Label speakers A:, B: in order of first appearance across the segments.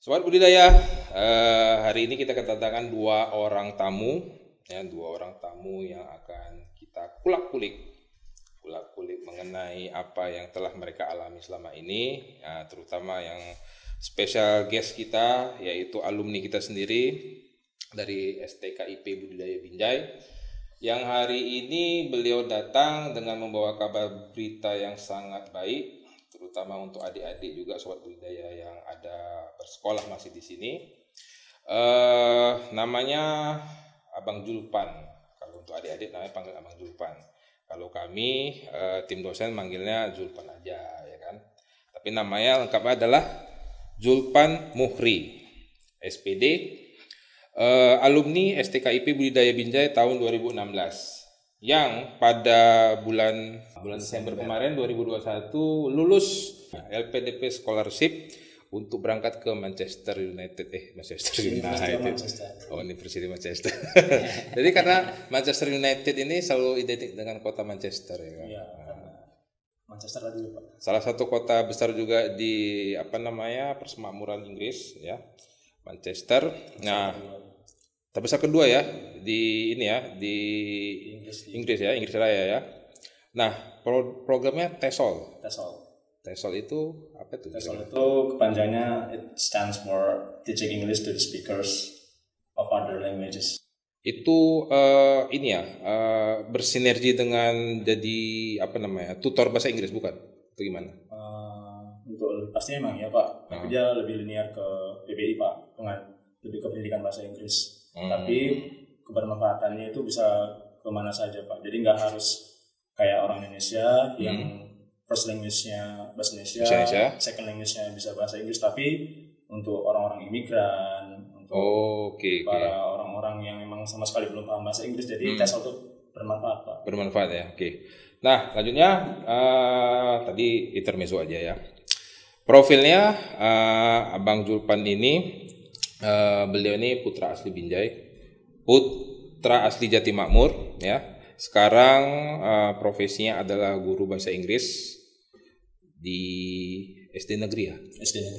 A: Sobat budidaya, hari ini kita kedatangan dua orang tamu yang akan kita kulik-kulik mengenai apa yang telah mereka alami selama ini, terutama yang spesial guest kita yaitu alumni kita sendiri dari STKIP Budidaya Binjai, yang hari ini beliau datang dengan membawa kabar berita yang sangat baik, terutama untuk adik-adik juga sobat budidaya yang ada bersekolah masih di sini. Namanya Abang Julpan. Kalau untuk adik-adik namanya panggil Abang Julpan. Kalau kami tim dosen manggilnya Julpan aja, ya kan. Tapi namanya lengkapnya adalah Julpan Muhri, SPD, alumni STKIP Budidaya Binjai tahun 2016. Yang pada bulan Desember kemarin 2021 lulus LPDP Scholarship untuk berangkat ke Manchester United. University Manchester. Jadi karena Manchester United ini selalu identik dengan kota Manchester, ya kan?
B: Iya, Manchester tadi Pak.
A: Salah satu kota besar juga di persemakmuran Inggris, ya, Manchester. Nah, terbesar kedua ya di Inggris Raya ya. Nah, programnya TESOL. TESOL itu apa tuh?
B: TESOL itu kepanjangannya, it stands for Teaching English to the Speakers of Other Languages.
A: Itu bersinergi dengan jadi tutor bahasa Inggris bukan? Atau gimana?
B: Untuk pastinya emang ya Pak, tapi dia lebih linear ke PBI Pak, lebih ke pendidikan bahasa Inggris. Tapi kebermanfaatannya itu bisa kemana saja Pak. Jadi nggak harus kayak orang Indonesia yang first language-nya bahasa Indonesia, second language-nya bisa bahasa Inggris, tapi untuk orang-orang imigran, untuk para orang-orang yang memang sama sekali belum paham bahasa Inggris, jadi TESOL itu bermanfaat Pak.
A: Bermanfaat ya, oke. Nah, selanjutnya tadi intermezzo aja ya. Profilnya Abang Julpan ini, beliau ini putra asli Binjai, putra asli Jatimakmur ya. Sekarang profesinya adalah guru bahasa Inggris di SD Negeri ya.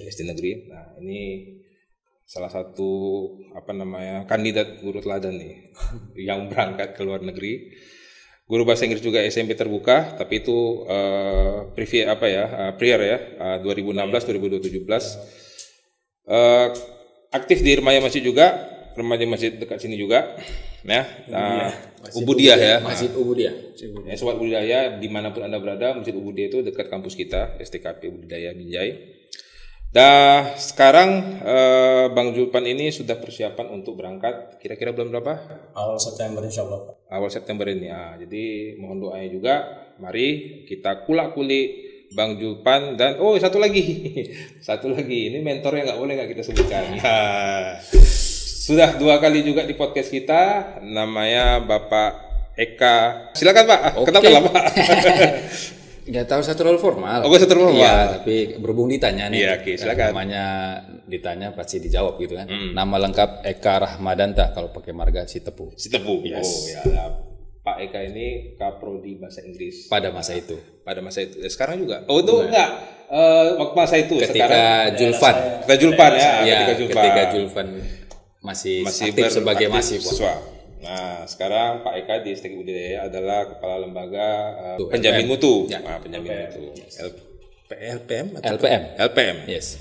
A: SD Negeri. Nah, ini salah satu kandidat guru teladan nih yang berangkat ke luar negeri. Guru bahasa Inggris juga SMP terbuka, tapi itu prior ya, 2016 2017. Aktif di remaja masjid juga, remaja masjid dekat sini juga. Ya, Ubudiyah ya.
C: Masjid Ubudiyah.
A: Ya, sobat budidaya dimanapun Anda berada, Masjid Ubudiyah itu dekat kampus kita, STKP Budidaya Binjai. Dah sekarang Bang Julpan ini sudah persiapan untuk berangkat kira-kira bulan berapa?
B: Awal September insya Allah Pak.
A: Awal September ini ya. Jadi mohon doanya juga. Mari kita kulik-kulik Bang Julpan dan satu lagi ini mentornya nggak kita sebutkan. Sudah 2 kali juga di podcast kita, namanya Bapak Eka. Silakan Pak, kenapa Pak?
C: Nggak tahu satu role formal.
A: Satu role formal.
C: Iya, tapi berhubung ditanya nih.
A: Iya, oke, silakan.
C: Namanya ditanya pasti dijawab gitu kan. Nama lengkap Eka Rahmadanta kalau pakai marga Sitepu.
A: Yes. Ya. Pak Eka ini Kaprodi Bahasa Inggris
C: pada masa itu.
A: Sekarang juga. Enggak. Waktu masa itu
C: ketika Julpan.
A: Ketika
C: Julpan masih aktif sebagai mahasiswa.
A: Nah, sekarang Pak Eka di STKIP Budidaya adalah kepala lembaga penjamin mutu.
C: Ya.
A: Penjamin mutu.
C: LPM. Yes.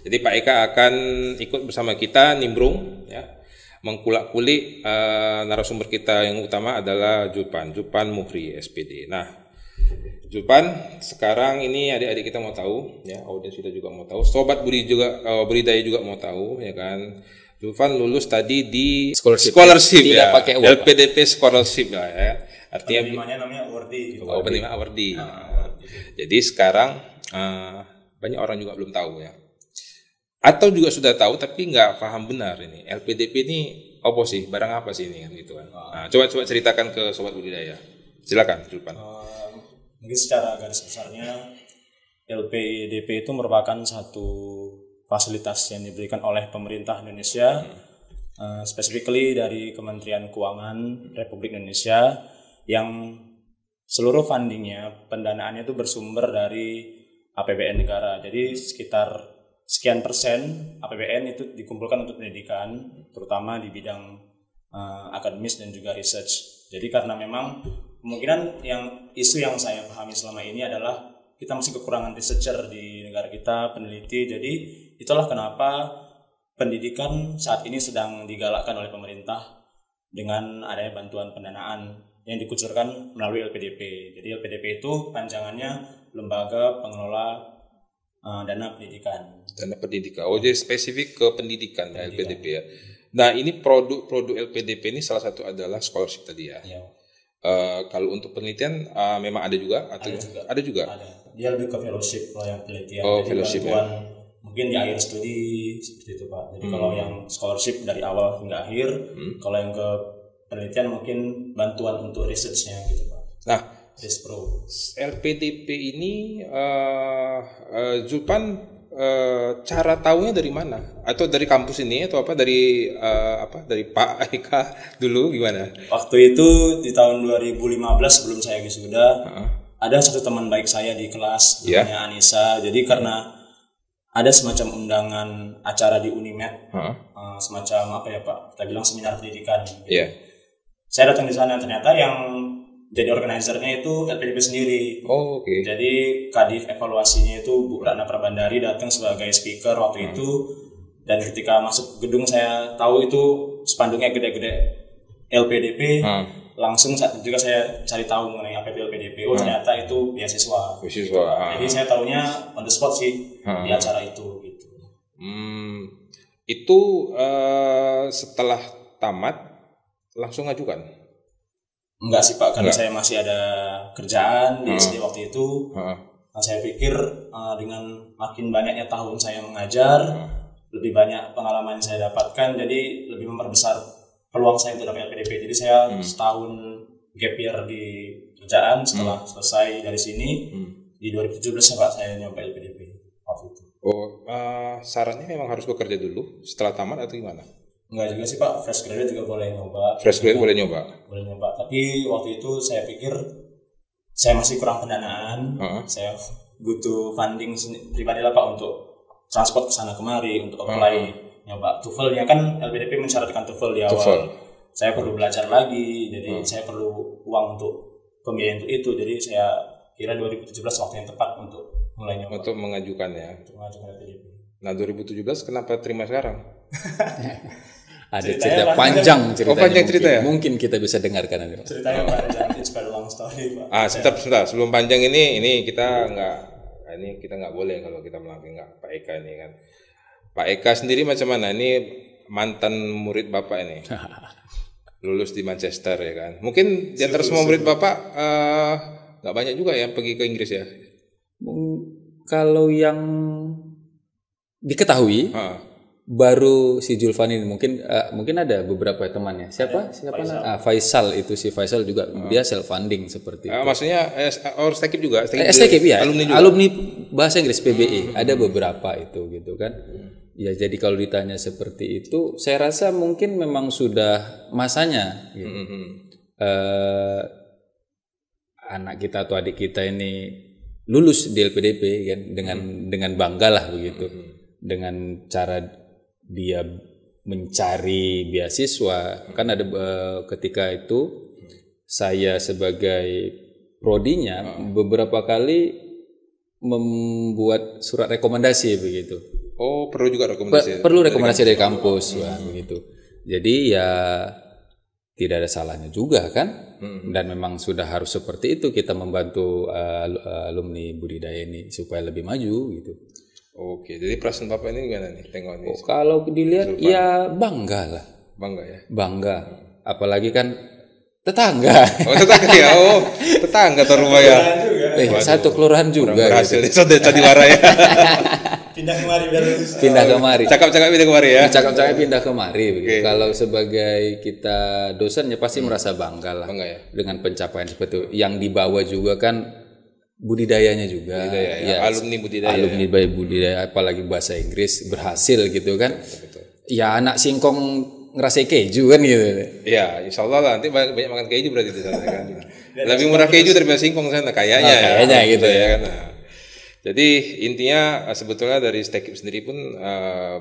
A: Jadi Pak Eka akan ikut bersama kita nimbrung ya, mengkulak-kulik narasumber kita yang utama adalah Julpan Muhri SPD. Nah, Julpan, sekarang ini adik-adik kita mau tahu ya, audiens kita juga mau tahu, sobat budidaya juga mau tahu ya kan. Julpan lulus tadi di scholarship
C: tidak
A: ya,
C: pakai uang,
A: LPDP scholarship ya. Artinya
B: namanya awardee gitu.
A: Penerima awardee. Jadi sekarang banyak orang juga belum tahu ya. Atau juga sudah tahu tapi nggak paham benar ini. LPDP ini apa sih? Barang apa sih ini kan gitu kan. Nah, coba ceritakan ke sobat budidaya. Silakan Julpan.
B: Mungkin secara garis besarnya LPDP itu merupakan satu fasilitas yang diberikan oleh pemerintah Indonesia, specifically dari Kementerian Keuangan Republik Indonesia, yang seluruh fundingnya, pendanaannya itu bersumber dari APBN negara. Jadi sekitar sekian persen APBN itu dikumpulkan untuk pendidikan, terutama di bidang akademis dan juga research. Jadi karena memang kemungkinan isu yang saya pahami selama ini adalah kita masih kekurangan researcher di negara kita, peneliti. Jadi itulah kenapa pendidikan saat ini sedang digalakkan oleh pemerintah dengan adanya bantuan pendanaan yang dikucurkan melalui LPDP. Jadi LPDP itu panjangannya Lembaga Pengelola Dana Pendidikan.
A: Dana pendidikan. Oh, jadi spesifik ke pendidikan ya LPDP ya. Nah, ini produk LPDP ini salah satu adalah scholarship tadi ya.
B: Ya.
A: Kalau untuk penelitian memang ada juga atau ada juga.
B: Ada. Dia lebih ke fellowship kalau yang penelitian.
A: Oh,
B: jadi
A: fellowship
B: bantuan
A: ya.
B: mungkin di akhir studi seperti itu Pak. Jadi kalau yang scholarship dari awal hingga akhir, kalau yang ke penelitian mungkin bantuan untuk researchnya gitu Pak.
A: Nah,
B: Rispro.
A: LPDP ini Zulpan cara taunya dari mana? Atau dari kampus ini atau apa dari Pak Eka dulu gimana?
B: Waktu itu di tahun 2015 sebelum saya wisuda, ada satu teman baik saya di kelas namanya Anissa. Jadi karena ada semacam undangan acara di Unimed, semacam apa ya Pak? Kita bilang seminar pendidikan.
A: Iya.
B: Saya datang di sana, ternyata yang jadi organizernya itu LPDP sendiri.
A: Oh, oke.
B: Jadi Kadif evaluasinya itu Bu Ratna Prabandari datang sebagai speaker waktu itu. Dan ketika masuk gedung saya tahu itu spanduknya gede-gede LPDP. Langsung saat itu juga saya cari tahu mengenai apa itu LPDP. Oh, ternyata itu beasiswa. Jadi saya tahunya on the spot sih di acara itu gitu.
A: Itu setelah tamat langsung ngajukan?
B: Enggak sih Pak, karena saya masih ada kerjaan di SD waktu itu. Nah, saya pikir dengan makin banyaknya tahun saya mengajar, lebih banyak pengalaman yang saya dapatkan, jadi lebih memperbesar peluang saya untuk dapat LPDP. Jadi saya setahun gap year di kerjaan, setelah selesai dari sini, di 2017 Pak saya nyoba LPDP waktu itu.
A: Oh, sarannya memang harus bekerja dulu setelah tamat atau gimana?
B: Enggak juga sih Pak, fresh graduate juga boleh nyoba.
A: Fresh graduate boleh nyoba?
B: Boleh nyoba, tapi waktu itu saya pikir saya masih kurang pendanaan, saya butuh funding pribadi lah Pak untuk transport ke sana kemari, untuk apply nyoba TOEFL-nya kan LPDP mensyaratkan TOEFL di awal. Saya perlu belajar lagi, jadi saya perlu uang untuk pembiayaan untuk itu, jadi saya kira 2017 waktu yang tepat untuk mulai nyoba.
A: Untuk mengajukan ya? Untuk
B: mengajukan LPDP.
A: Nah 2017 kenapa terima sekarang?
C: Ada cerita panjang ceritanya.
A: Oh, panjang cerita ya?
C: Mungkin kita bisa dengarkan nanti.
B: Ceritanya panjang, it's very long story Pak.
A: Sebentar. Sebelum panjang ini kita nggak boleh kalau kita melanggar Pak Eka ini kan. Pak Eka sendiri macam mana? Ini mantan murid Bapak ini. Lulus di Manchester ya kan. Mungkin di antara semua murid Bapak nggak banyak juga yang pergi ke Inggris ya.
C: Kalau yang diketahui baru si Julvan ini mungkin ada beberapa temannya. Siapa? Faisal itu, si Faisal juga dia self funding seperti itu.
A: Maksudnya STKIP juga?
C: STKIP ya.
A: Alumni juga?
C: Alumni bahasa Inggris PBI. Ada beberapa itu gitu kan. Ya jadi kalau ditanya seperti itu, saya rasa mungkin memang sudah masanya. Gitu. Anak kita atau adik kita ini lulus di LPDP kan dengan bangga lah begitu. Dengan cara dia mencari beasiswa kan ada ketika itu saya sebagai prodinya beberapa kali membuat surat rekomendasi begitu.
A: Oh, perlu juga rekomendasi.
C: Perlu rekomendasi dari kampus begitu. Jadi ya tidak ada salahnya juga kan. Dan memang sudah harus seperti itu kita membantu alumni budidaya ini supaya lebih maju gitu.
A: Oke, jadi perasaan Bapak ini gimana nih? Tengok nih.
C: Kalau dilihat ya bangga lah.
A: Bangga ya?
C: Bangga. Apalagi kan tetangga.
A: Oh, tetangga ya? Oh, tetangga atau rumah ya?
C: Satu kelurahan juga.
A: Berhasil gitu. Tadi marah ya.
B: Pindah kemari biar lulus.
C: Pindah kemari.
A: Cakap-cakap pindah kemari ya?
C: Cakap-cakap pindah kemari. Okay. Kalau sebagai kita dosen ya pasti merasa bangga lah.
A: Bangga ya? Dengan
C: pencapaian seperti itu. Yang dibawa juga kan budidayanya juga,
A: alumni
C: budidaya, apalagi bahasa Inggris berhasil gitu kan. Betul. Ya anak singkong ngerasa keju kan gitu.
A: Ya, insya Allah lah nanti banyak makan keju berarti di sana kan. Lebih murah keju daripada singkong sana kayaknya.
C: Kayaknya gitu ya kan.
A: Nah, Jadi intinya sebetulnya dari Stekip sendiri pun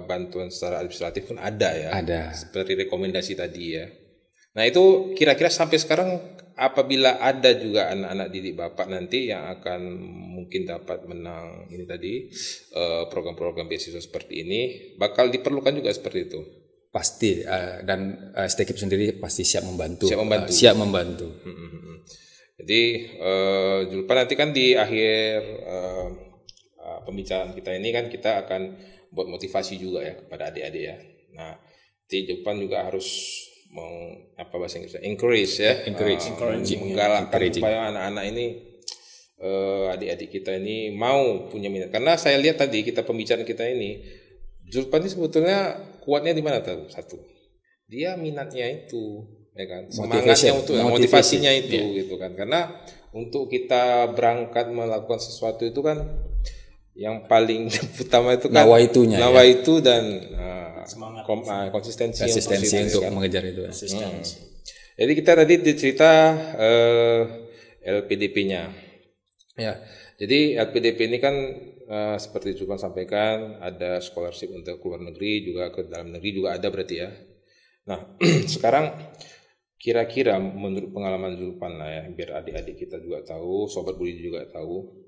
A: bantuan secara administratif pun ada ya.
C: Ada.
A: Seperti rekomendasi tadi ya. Nah itu kira-kira sampai sekarang apabila ada juga anak-anak didik Bapak nanti yang akan mungkin dapat menang ini tadi program-program beasiswa seperti ini, bakal diperlukan juga seperti itu.
C: Pasti dan Stekip sendiri pasti siap membantu.
A: Siap membantu. Jadi Julpan nanti kan di akhir pembicaraan kita ini kan kita akan buat motivasi juga ya kepada adik-adik ya. Nah, di Julpan juga harus bahasa Inggrisnya encourage ya, menggalakkan supaya anak-anak ini adik-adik kita ini mau punya minat. Karena saya lihat tadi kita pembicaraan kita ini, Julpan ini sebetulnya kuatnya di mana tuh? Satu, dia minatnya itu, ya kan, semangatnya untuk motivasinya itu, gitu kan. Karena untuk kita berangkat melakukan sesuatu itu kan yang paling utama itu kan nawa itu dan konsistensi
C: untuk
A: kan
C: mengejar itu.
A: Jadi kita tadi cerita LPDP-nya. Ya. Jadi LPDP ini kan seperti Julpan sampaikan ada scholarship untuk keluar negeri, juga ke dalam negeri juga ada berarti ya. Nah, sekarang kira-kira menurut pengalaman Julpan lah ya, biar adik-adik kita juga tahu, sobat Budi juga tahu,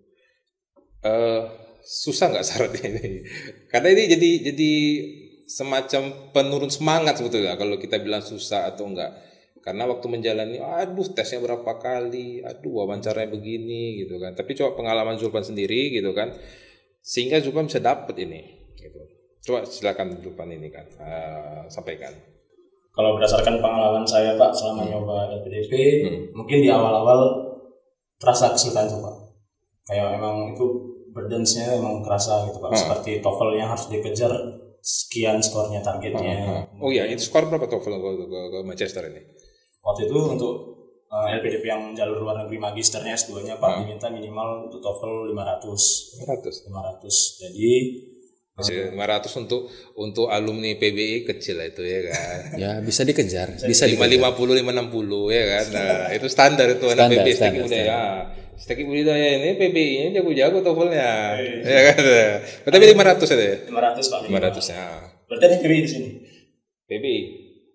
A: susah nggak syaratnya ini? Karena ini jadi semacam penurun semangat sebetulnya kalau kita bilang susah atau enggak. Karena waktu menjalani, tesnya berapa kali, wawancaranya begini gitu kan. Tapi coba pengalaman Julpan sendiri gitu kan, sehingga Julpan bisa dapat ini. Gitu. Coba silakan Julpan ini kan sampaikan.
B: Kalau berdasarkan pengalaman saya Pak selama nyoba LPDP, mungkin di awal-awal terasa kesulitan tuh Pak. Kayak memang itu burdensnya emang kerasa gitu Pak. Seperti TOEFL yang harus dikejar sekian skornya targetnya.
A: Oh iya, itu skor berapa TOEFL ke Manchester ini?
B: Waktu itu untuk LPDP yang jalur luar negeri magisternya S2-nya Pak diminta minimal untuk TOEFL 500. Jadi
A: 500 untuk alumni PBI kecil lah itu ya kan.
C: Ya bisa dikejar. Bisa
A: 550 560 ya kan. Nah, itu standar itu anak PBI Stekip Budaya. Stekip Budaya ini PBI-nya jago-jago TOEFL-nya. Ya kan. Tapi 500 aja ya.
B: 500 Pak.
A: 500 ya.
B: Berarti ada PBI di sini.
A: PBI.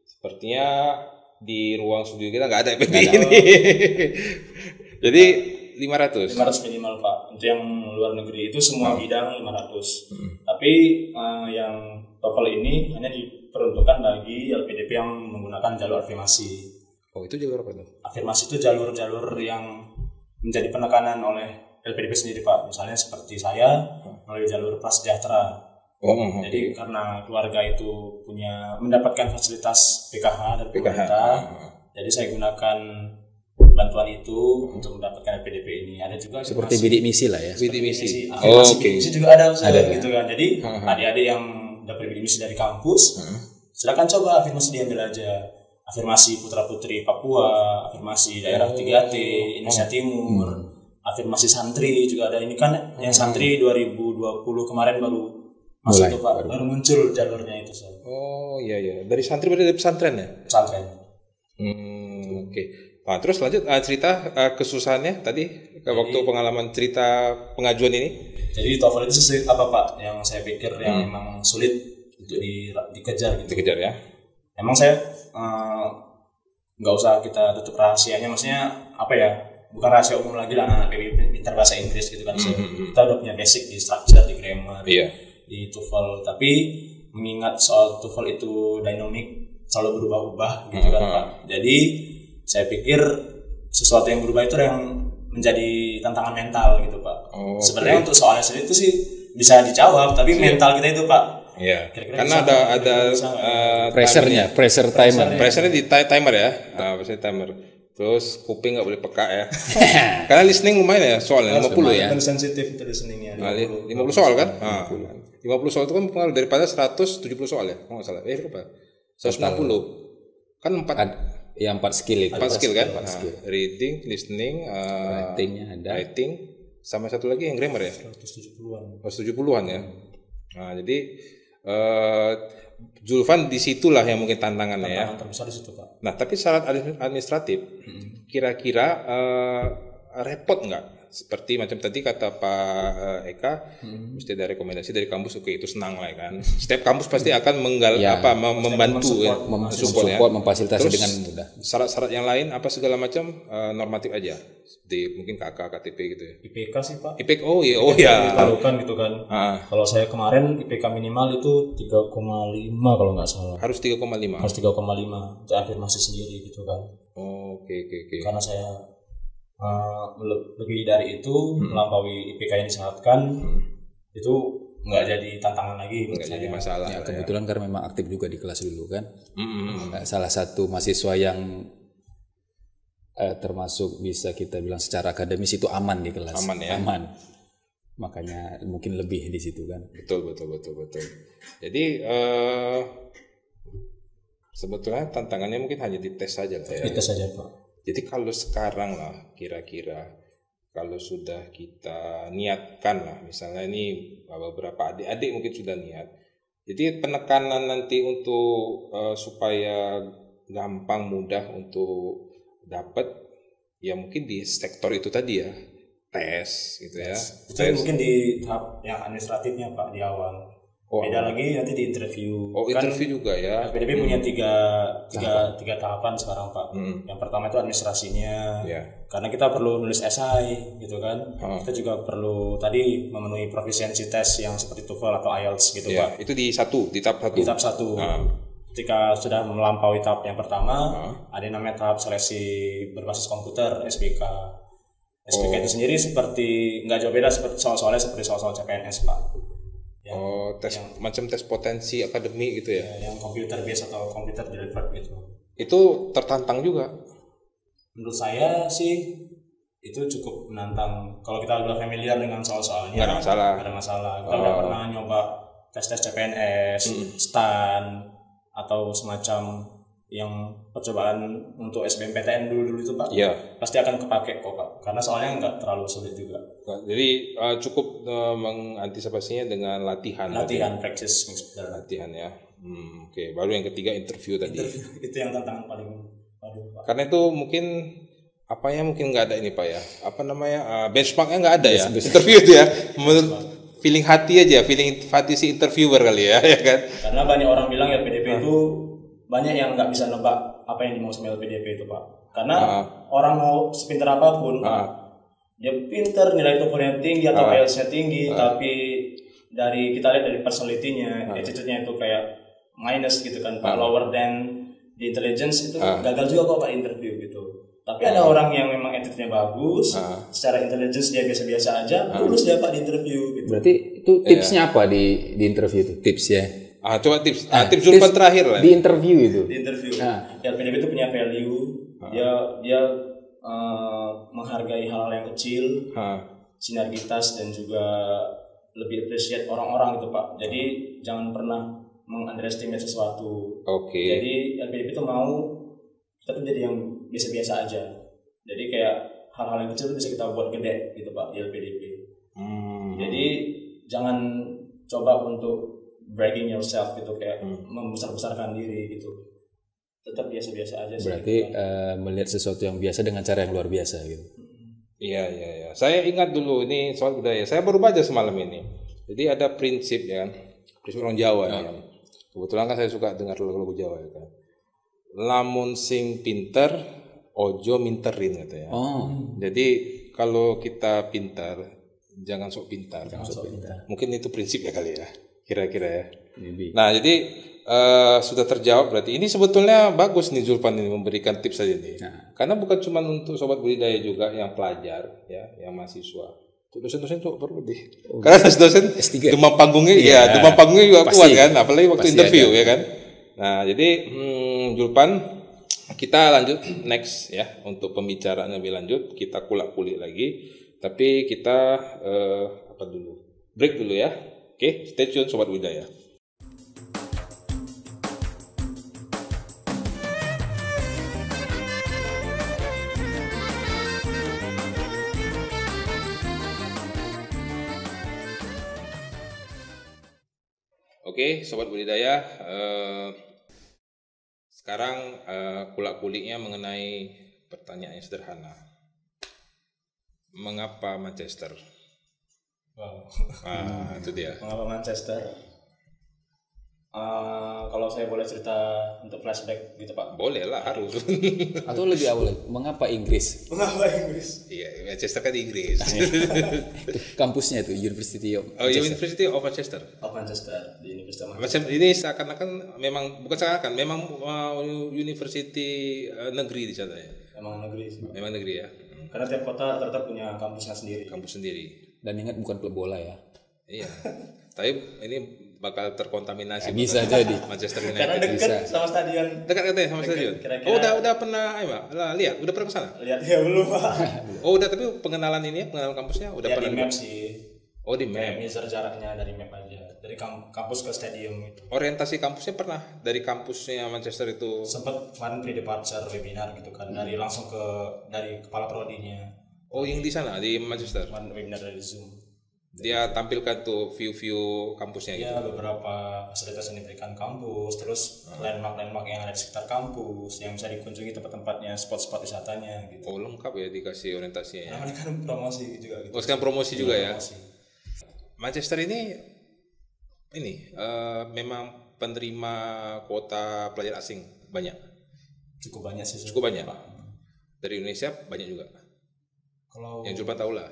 A: Sepertinya di ruang studio kita nggak ada PBI ini. Jadi 500
B: minimal Pak. Untuk yang luar negeri itu semua bidang 500. Tapi yang TOEFL ini hanya diperuntukkan bagi LPDP yang menggunakan jalur afirmasi.
A: Oh, itu jalur apa tuh?
B: Afirmasi itu jalur-jalur yang menjadi penekanan oleh LPDP sendiri Pak. Misalnya seperti saya melalui jalur prasejahtera. Jadi karena keluarga itu mendapatkan fasilitas PKH dari pemerintah, jadi saya gunakan bantuan itu untuk mendapatkan LPDP ini. Ada juga
C: seperti bidik misi lah ya.
A: Bidik misi.
B: Bidik misi juga ada gitu kan. Jadi adik-adik yang dapat bidik misi dari kampus, silakan coba afirmasi diambil aja. Afirmasi putra-putri Papua, afirmasi daerah 3T, Indonesia Timur, afirmasi santri juga ada. Ini kan yang santri 2020 kemarin baru masuk tuh Pak, baru muncul jalurnya itu.
A: Oh iya. Dari santri berarti dari pesantren ya?
B: Pesantren.
A: Oke. Nah, terus lanjut cerita kesusahannya tadi waktu pengalaman cerita pengajuan ini.
B: Jadi TOEFL itu apa Pak? Yang saya pikir yang memang sulit untuk dikejar gitu.
A: Dikejar ya.
B: Emang saya nggak usah kita tutup rahasianya, maksudnya apa ya? Bukan rahasia umum lagi lah anak-anak PBI pintar bahasa Inggris gitu kan. Kita udah punya basic di structure, di grammar, di TOEFL. Tapi mengingat soal TOEFL itu dynamic, selalu berubah-ubah gitu kan Pak. Jadi saya pikir sesuatu yang berubah itu yang menjadi tantangan mental gitu Pak. Sebenarnya untuk soalnya sendiri itu sih bisa dijawab, tapi mental kita itu Pak.
A: Iya. Karena ada
C: pressure timer.
A: Pressurenya di timer ya. Pressure timer. Terus kuping nggak boleh peka ya. Karena listening lumayan ya soalnya 50 ya.
B: Kan sensitif itu listeningnya.
A: 50 soal kan? 50 soal itu kan pengaruh daripada 170 soal ya. Kalau nggak salah. Berapa? 160. Kan 4.
C: Ya 4 skill itu.
A: 4 skill kan? Reading, listening,
C: writing-nya ada.
A: Writing, sama satu lagi yang grammar ya. 170-an ya. Nah, jadi Julpan disitulah yang mungkin tantangannya ya.
B: Terbesar di situ Pak.
A: Nah, tapi syarat administratif, kira-kira repot nggak seperti macam tadi kata Pak Eka, mesti ada rekomendasi dari kampus. Oke, itu senang lah kan. Setiap kampus pasti akan membantu ya,
C: support, memfasilitasi dengan mudah.
A: Syarat-syarat yang lain apa segala macam normatif aja. Seperti mungkin KK, KTP gitu ya.
B: IPK sih Pak.
A: IPK oh ya.
B: Ditaruhkan gitu kan. Kalau saya kemarin IPK minimal itu 3,5 kalau nggak salah.
A: Harus 3,5.
B: Harus 3,5. Itu afirmasi sendiri gitu kan.
A: Oke.
B: Karena saya lebih dari itu melampaui IPK yang disyaratkan itu nggak jadi tantangan lagi,
A: nggak jadi masalah.
C: Ya, kebetulan karena memang aktif juga di kelas dulu kan. Salah satu mahasiswa yang termasuk bisa kita bilang secara akademis itu aman di kelas.
A: Aman ya.
C: Aman. Makanya mungkin lebih di situ kan.
A: Betul. Jadi sebetulnya tantangannya mungkin hanya di tes saja lah ya.
B: Di tes saja Pak.
A: Jadi kalau sekarang lah kira-kira kalau sudah kita niatkan lah, misalnya ini beberapa adik-adik mungkin sudah niat. Jadi penekanan nanti untuk supaya gampang mudah untuk dapat ya mungkin di sektor itu tadi ya, tes gitu ya.
B: Itu mungkin di tahap yang administratifnya Pak di awal. Beda lagi nanti di interview.
A: Interview juga ya.
B: LPDP punya tiga tahapan sekarang Pak. Yang pertama itu administrasinya. Karena kita perlu nulis esai gitu kan. Kita juga perlu tadi memenuhi proficiency test yang seperti TOEFL atau IELTS gitu Pak.
A: Itu di tahap 1.
B: Di tahap 1. Ketika sudah melampaui tahap yang pertama, ada yang namanya tahap seleksi berbasis komputer SBK. SBK itu sendiri seperti nggak jauh beda seperti soal-soalnya seperti soal-soal CPNS Pak.
A: Macam tes potensi akademik gitu ya.
B: Yang computer based atau computer delivered gitu.
A: Itu tertantang juga.
B: Menurut saya sih itu cukup menantang. Kalau kita udah familiar dengan soal-soalnya,
A: nggak ada
B: masalah. Kita udah pernah nyoba tes CPNS, STAN atau semacam yang percobaan untuk SBMPTN dulu itu Pak. Pasti akan kepake kok Pak. Karena soalnya nggak terlalu sulit juga.
A: Jadi cukup mengantisipasinya dengan latihan.
B: Practice
A: latihan ya. Oke. Baru yang ketiga interview tadi.
B: Itu yang tantangan paling Pak.
A: Karena itu mungkin mungkin nggak ada ini Pak ya. Benchmarknya nggak ada ya. Interview itu ya. Menurut feeling hati si interviewer kali ya kan.
B: Karena banyak orang bilang ya PDP itu banyak yang nggak bisa nebak apa yang dimau sama LPDP itu Pak. Karena orang mau sepintar apapun dia pinter, nilai TOEFL-nya tinggi atau IELTS-nya tinggi, tapi dari kita lihat dari personality-nya, attitude-nya itu kayak minus gitu kan Pak, lower than di intelligence itu gagal juga kok Pak interview gitu. Tapi ada orang yang memang attitude-nya bagus, secara intelligence dia biasa-biasa aja, lulus dia Pak di interview gitu.
C: Berarti itu tipsnya apa di interview itu? Tipsnya?
A: Coba tips Zulfan terakhir lah.
C: Di interview itu.
B: LPDP itu punya value. Dia menghargai hal-hal yang kecil, sinergitas dan juga lebih appreciate orang-orang gitu Pak. Jadi jangan pernah mengunderestimate sesuatu. Jadi LPDP itu mau kita tuh jadi yang biasa-biasa aja. Jadi kayak hal-hal yang kecil itu bisa kita buat gede gitu Pak di LPDP. Jadi jangan coba untuk bragging yourself gitu kayak membesar-besarkan diri gitu. Tetap biasa-biasa aja sih.
C: Berarti melihat sesuatu yang biasa dengan cara yang luar biasa gitu.
A: Iya. Saya ingat dulu ini soal budaya. Saya baru baca semalam ini. Jadi ada prinsip ya, prinsip orang Jawa ya. Kebetulan kan saya suka dengar lagu-lagu Jawa ya kan. Lamun sing pinter, ojo minterin katanya. Jadi kalau kita pintar, jangan sok pintar. Mungkin itu prinsip ya kali ya. Kira-kira ya. Nah jadi sudah terjawab berarti. Ini sebetulnya bagus nih Zulfan ini memberikan tips saja nih. Karena bukan cuma untuk sobat budidaya juga yang pelajar ya, yang mahasiswa. Untuk dosen-dosen juga perlu deh. Karena dosen demam panggungnya demam panggungnya juga kuat kan, apalagi waktu interview ya kan. Nah jadi Zulfan kita lanjut next ya untuk pembicaraan lebih lanjut, kita kulik lagi. Tapi kita break dulu ya. Oke, stay tune sobat budidaya. Oke, sobat budidaya, sekarang kulak-kuliknya mengenai pertanyaan yang sederhana. Mengapa Manchester?
B: Wow.
A: Itu dia.
B: Mengapa Manchester? Kalau saya boleh cerita untuk flashback gitu Pak.
A: Boleh lah, harus.
C: Atau lebih awal, mengapa Inggris?
B: Mengapa Inggris?
A: Iya, Manchester kan di Inggris.
C: Kampusnya itu University of
A: University of Manchester.
B: Of Manchester, di Universitas Manchester.
A: Macam ini seakan-akan memang bukan seakan-akan, memang university negeri di sana ya.
B: Emang negeri sih.
A: Memang negeri ya.
B: Karena tiap kota rata-rata punya kampusnya sendiri.
A: Kampus sendiri.
C: Dan ingat bukan klub bola ya.
A: Iya. Tapi ini bakal terkontaminasi.
C: Ya, bisa jadi.
A: Manchester
B: Karena
A: United.
B: dekat sama stadion.
A: Dekat katanya sama stadion.
B: Kira-kira.
A: Oh, udah pernah lihat, udah pernah ke sana?
B: Lihat ya belum Pak.
A: Oh, udah, tapi pengenalan ini, pengenalan kampusnya udah
B: Ya
A: pernah
B: di map sih.
A: Oh, di
B: Kayak
A: map.
B: measure jaraknya dari map aja. Dari kampus ke stadium gitu.
A: Orientasi kampusnya pernah dari kampusnya Manchester itu.
B: Sempat kemarin pre-departure webinar gitu kan. Langsung dari kepala prodinya.
A: Oh, yang di sana di Manchester.
B: Kemarin webinar dari Zoom.
A: Dia tampilkan tuh view-view kampusnya gitu.
B: Ya beberapa fasilitas yang diberikan kampus, terus landmark-landmark yang ada di sekitar kampus, yang bisa dikunjungi tempat-tempatnya, spot-spot wisatanya gitu.
A: Oh, lengkap ya dikasih orientasinya ya.
B: Namanya kan promosi juga gitu.
A: Oh, sekarang promosi juga ya.
B: Promosi.
A: Manchester ini memang penerima kuota pelajar asing banyak.
B: Cukup banyak sih.
A: Cukup banyak. Dari Indonesia banyak juga.
B: Kalau
A: Yang coba tahu lah.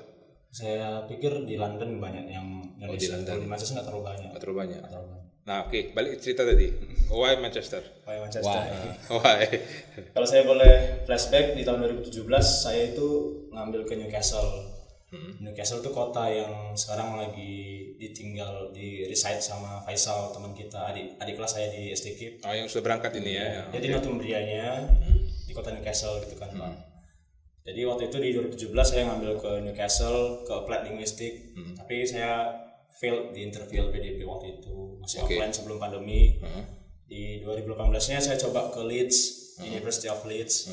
B: saya pikir di London banyak yang
A: di
B: Indonesia.
A: London.
B: Kalau di Manchester nggak terlalu banyak.
A: Nggak terlalu banyak.
B: Nggak terlalu banyak.
A: Nah, oke, balik cerita tadi. Why Manchester?
B: Why Manchester?
A: Why?
B: Kalau saya boleh flashback di tahun 2017, saya itu ngambil ke Newcastle. Newcastle itu kota yang sekarang lagi reside sama Faisal, teman kita, adik kelas saya di STK.
A: Oh, yang sudah berangkat ini ya.
B: Jadi Northumbrianya di kota Newcastle gitu kan Pak. Jadi waktu itu di 2017 saya ngambil ke Newcastle, ke applied linguistik, tapi saya failed di interview LPDP waktu itu, masih offline sebelum pandemi. Di 2018-nya saya coba ke Leeds, University of Leeds.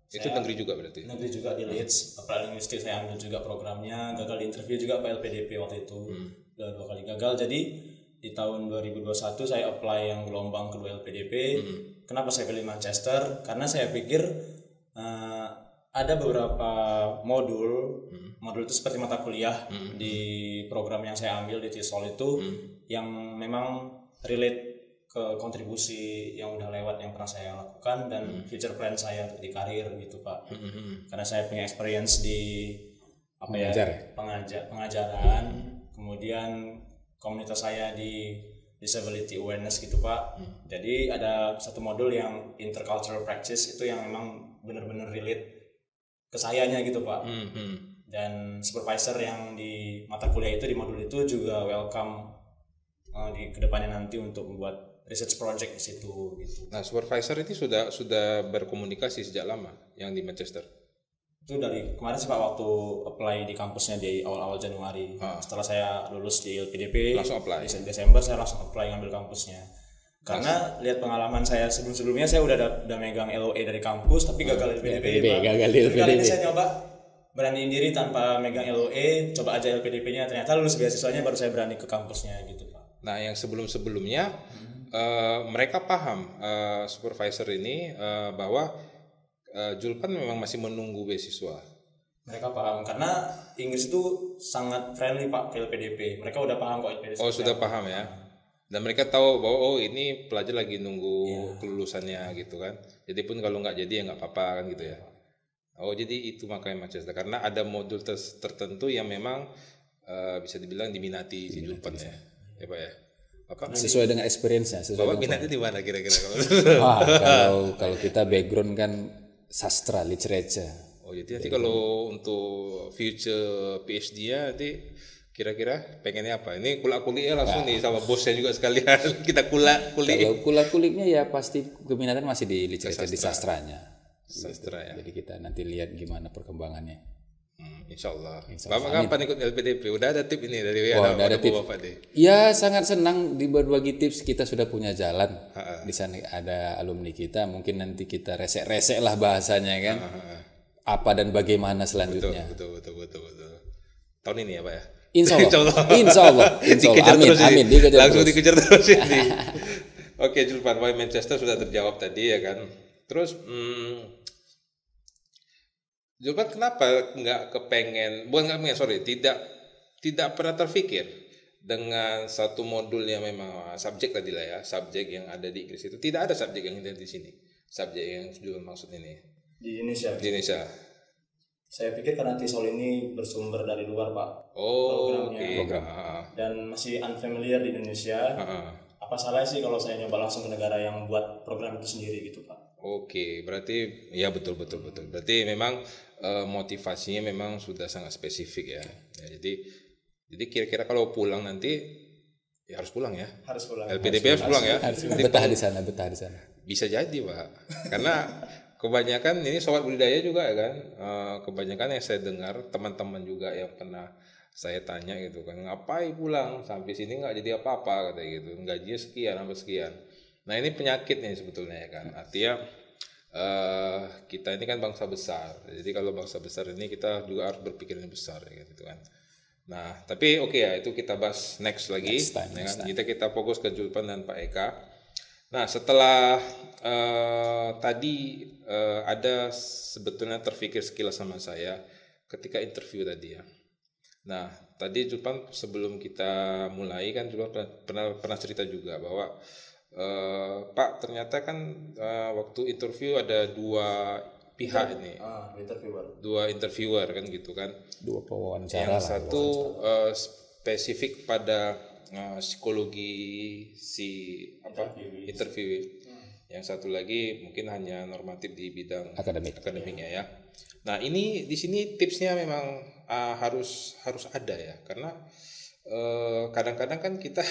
A: Itu negeri juga berarti.
B: Negeri juga di Leeds, applied linguistik saya ambil juga programnya, gagal di interview juga Pak LPDP waktu itu, udah 2 kali gagal. Jadi di tahun 2021 saya apply yang gelombang kedua LPDP. Kenapa saya pilih Manchester? Karena saya pikir ada beberapa modul itu seperti mata kuliah di program yang saya ambil di TESOL itu yang memang relate ke kontribusi yang udah lewat yang pernah saya lakukan dan future plan saya untuk di karir gitu Pak. Karena saya punya experience di pengajaran, kemudian komunitas saya di disability awareness gitu Pak. Jadi ada satu modul yang intercultural practice itu yang memang benar-benar relate ke sayanya gitu Pak. Dan supervisor yang di mata kuliah itu di modul itu juga welcome di kedepannya nanti untuk membuat research project di situ gitu.
A: Nah, supervisor ini sudah berkomunikasi sejak lama yang di Manchester.
B: Itu dari kemarin sih Pak, waktu apply di kampusnya di awal-awal Januari. Setelah saya lulus di LPDP
A: langsung apply.
B: Di Desember saya langsung apply ngambil kampusnya. Karena lihat pengalaman saya sebelum-sebelumnya, saya udah megang LOE dari kampus tapi gagal LPDP.
C: Gagal di LPDP.
B: Kali ini saya nyoba beraniin diri tanpa megang LOE, coba aja LPDP-nya, ternyata lulus beasiswanya baru saya berani ke kampusnya gitu Pak.
A: Nah, yang sebelum-sebelumnya mereka paham supervisor ini bahwa Julpan memang masih menunggu beasiswa.
B: Mereka paham karena Inggris itu sangat friendly Pak ke LPDP. Mereka udah paham kok LPDP.
A: Oh, sudah paham ya. Dan mereka tahu bahwa ini pelajar lagi nunggu kelulusannya gitu kan. Jadi pun kalau nggak jadi ya nggak apa-apa kan gitu ya. Oh, jadi itu makanya Manchester, karena ada modul tertentu yang memang bisa dibilang diminati si Julpan ya. Ya Pak ya. Bapak
C: Sesuai dengan experience-nya.
A: Bapak minatnya di mana kira-kira
C: kalau kita background kan sastra, literature.
A: Oh, jadi nanti kalau untuk future PhD-nya nanti kira-kira pengennya apa? Ini kulak-kuliknya langsung nih sama bosnya juga sekalian. Kita kulak-kulik.
C: Kalau kulak-kuliknya ya pasti keminatan masih di literature, di sastranya.
A: Sastra ya.
C: Jadi kita nanti lihat gimana perkembangannya.
A: Insya Allah. Bapak kapan ikut LPDP? Udah ada tip ini dari
C: udah ada tips.
A: Bapak deh.
C: Ya, sangat senang berbagi tips. Kita sudah punya jalan. Di sana ada alumni kita. Mungkin nanti kita resek-resek lah bahasanya kan. Apa dan bagaimana selanjutnya.
A: Betul. Tahun ini ya Pak ya?
C: Insya Allah. Amin.
A: Langsung dikejar terus ini. Oke, Julpan, why Manchester sudah terjawab tadi ya kan. Terus Coba kenapa nggak kepengen, bukan nggak pengen, sorry, tidak pernah terpikir dengan satu modul yang memang subjek tadi lah ya, subjek yang ada di Inggris itu tidak ada subjek yang ada di sini, subjek yang Julpan maksud ini
B: Di Indonesia.
A: di Indonesia.
B: Saya pikir karena TESOL ini bersumber dari luar Pak,
A: Oh,
B: programnya,
A: oke.
B: dan masih unfamiliar di Indonesia. Apa salah sih kalau saya nyoba langsung ke negara yang buat program itu sendiri gitu Pak?
A: Oke, berarti ya betul. Berarti memang motivasinya memang sudah sangat spesifik ya. Jadi kira-kira kalau pulang nanti ya harus pulang ya.
B: Harus pulang.
A: LPDP harus pulang ya.
C: betah di sana.
A: Bisa jadi Pak, karena kebanyakan ini sobat budidaya juga ya kan, kebanyakan yang saya dengar teman-teman juga yang pernah saya tanya gitu kan, ngapain pulang sampai sini nggak jadi apa-apa kata gitu, gajinya sekian sampai sekian. Nah ini penyakitnya sebetulnya ya kan, artinya kita ini kan bangsa besar, jadi kalau bangsa besar ini kita juga harus berpikir yang besar ya gitu kan. Nah tapi oke ya, itu kita bahas next lagi.
C: Next time.
A: Kita fokus ke Julpan dan Pak Eka. Nah setelah tadi ada sebetulnya terpikir sekilas sama saya ketika interview tadi ya. Nah tadi Julpan sebelum kita mulai kan Julpan pernah cerita juga bahwa Pak ternyata kan waktu interview ada dua pihak ini, dua interviewer kan gitu kan.
C: Dua pewawancara.
A: Yang satu spesifik pada psikologi si interview. Yang satu lagi mungkin hanya normatif di bidang akademiknya ya. Nah ini di sini tipsnya memang harus ada ya, karena kadang-kadang kan kita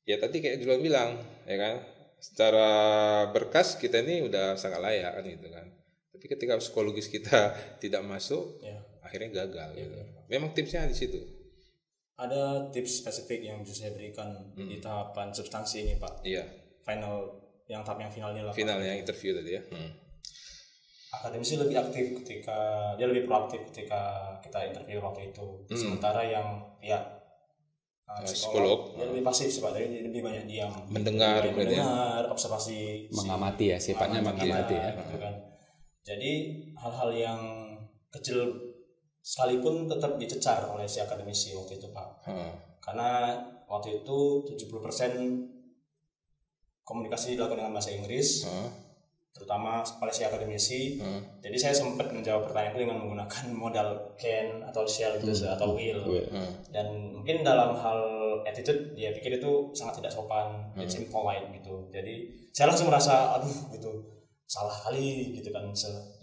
A: ya tadi kayak Julpan bilang ya kan, secara berkas kita ini udah sangat layak kan gitu kan, tapi ketika psikologis kita tidak masuk ya, akhirnya gagal gitu. Memang tipsnya di situ.
B: Ada tips spesifik yang bisa saya berikan di tahapan substansi ini Pak.
A: Iya.
B: Tahap yang finalnya lah.
A: Finalnya interview tadi ya.
B: Akademisi lebih aktif dia lebih proaktif ketika kita interview waktu itu. Sementara yang pihak psikolog dia lebih pasif sih Pak, dia lebih banyak diam.
A: Mendengar,
B: observasi,
C: mengamati ya, sifatnya mengamati ya.
B: Gitu kan. Jadi hal-hal yang kecil sekalipun tetap dicecar oleh si akademisi waktu itu Pak. Karena waktu itu 70% komunikasi dilakukan dengan bahasa Inggris, terutama oleh si akademisi. Jadi saya sempat menjawab pertanyaan itu dengan menggunakan modal can atau shall gitu atau will. Dan mungkin dalam hal attitude dia pikir itu sangat tidak sopan, it's impolite gitu. Jadi saya langsung merasa aduh gitu, salah kali gitu kan.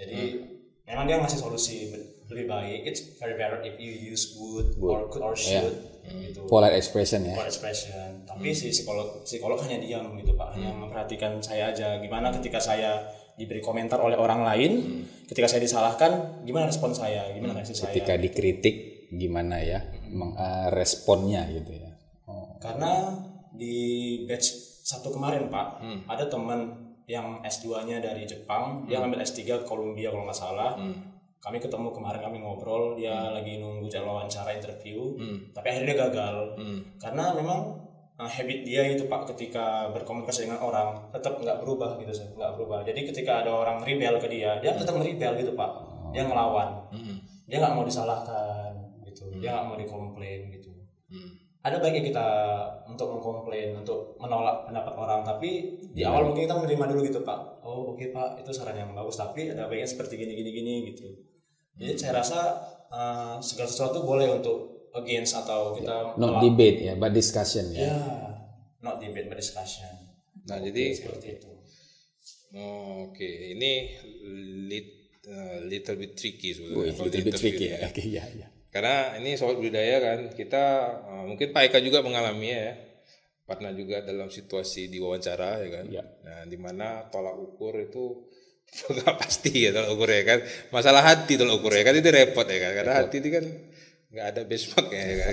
B: Jadi memang dia ngasih solusi lebih baik, it's very better if you use would or could or should gitu.
C: Polite expression ya.
B: Polite expression. Tapi si psikolog hanya diam gitu Pak, hanya memperhatikan saya aja. Gimana ketika saya diberi komentar oleh orang lain, ketika saya disalahkan, gimana respon saya, gimana reaksi saya.
C: Ketika dikritik gimana ya responnya gitu ya.
B: Karena di batch 1 kemarin Pak, ada teman yang S2-nya dari Jepang, dia ngambil S3 ke Columbia kalau nggak salah. Kami ketemu kemarin, kami ngobrol, dia lagi nunggu wawancara interview, tapi akhirnya dia gagal. Karena memang habit dia itu Pak, ketika berkomunikasi dengan orang tetap nggak berubah gitu, nggak berubah. Jadi ketika ada orang rebel ke dia tetap merebel gitu Pak. Dia ngelawan, dia nggak mau disalahkan gitu, dia nggak mau dikomplain gitu. Ada baiknya kita untuk mengkomplain, untuk menolak pendapat orang, tapi di awal mungkin kita menerima dulu gitu Pak. Oh oke Pak, itu saran yang bagus, tapi ada baiknya seperti gini gitu. Jadi saya rasa segala sesuatu boleh untuk against atau kita
C: not debate ya, but discussion ya.
B: Not debate but discussion.
A: Nah jadi
B: seperti itu.
A: Oke, ini little bit tricky sebenarnya.
C: Little bit tricky ya. Oke, ya.
A: Karena ini sobat budidaya kan, kita mungkin Pak Eka juga mengalami ya, pernah juga dalam situasi diwawancara ya kan. Nah, dimana tolak ukur itu nggak pasti ya tolak ukur ya kan. Masalah hati tolak ukur ya kan, itu repot ya kan. Karena hati itu kan nggak ada benchmark ya kan.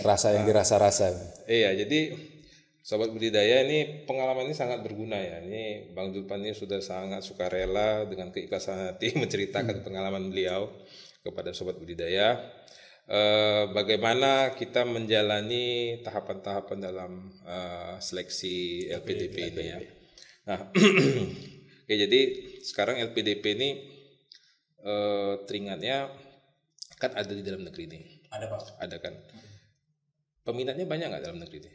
C: Rasa yang dirasa-rasa.
A: Iya, jadi sobat budidaya ini pengalaman ini sangat berguna ya. Ini Bang Julpan ini sudah sangat sukarela dengan keikhlasan hati menceritakan pengalaman beliau kepada sobat budidaya. Bagaimana kita menjalani tahapan-tahapan dalam seleksi LPDP ini ya. Nah, oke, jadi sekarang LPDP ini teringatnya kan ada di dalam negeri nih.
B: Ada Pak.
A: Ada kan. Peminatnya banyak nggak dalam negeri nih?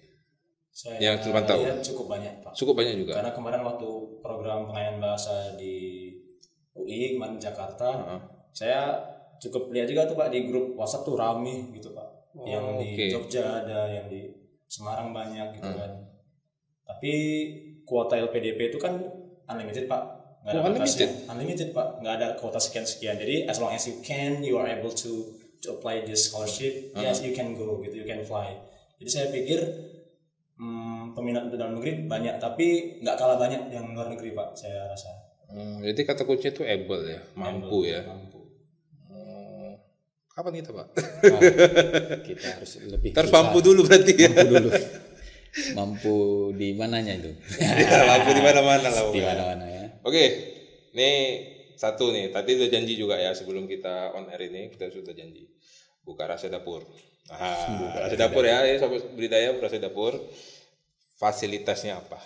B: Saya
A: Yang cuma tahu.
B: lihat cukup banyak Pak.
A: Cukup banyak juga.
B: Karena kemarin waktu program pengayaan bahasa di UI kemarin di Jakarta, saya cukup lihat juga tuh Pak di grup WhatsApp tuh rame gitu Pak. Yang di Jogja ada, yang di Semarang banyak gitu kan. Tapi kuota LPDP itu kan unlimited Pak. Nggak ada batasnya. Unlimited Pak. Nggak ada kuota sekian-sekian. Jadi as long as you are able to apply this scholarship, yes you can go gitu, you can fly. Jadi saya pikir peminat untuk dalam negeri banyak, tapi nggak kalah banyak yang luar negeri Pak, saya rasa.
A: Jadi kata kunci itu able ya, mampu ya.
B: Mampu.
A: Kapan kita Pak?
C: Kita harus lebih.
A: Harus mampu dulu berarti ya.
C: Mampu dulu. Mampu di mananya itu?
A: Mampu di mana-mana lah.
C: Di mana-mana ya.
A: Oke, nih satu nih. Tadi udah janji juga ya sebelum kita on air ini kita sudah janji buka rahasia dapur. Rahasia dapur ya, sobat budidaya rahasia dapur. Fasilitasnya apa?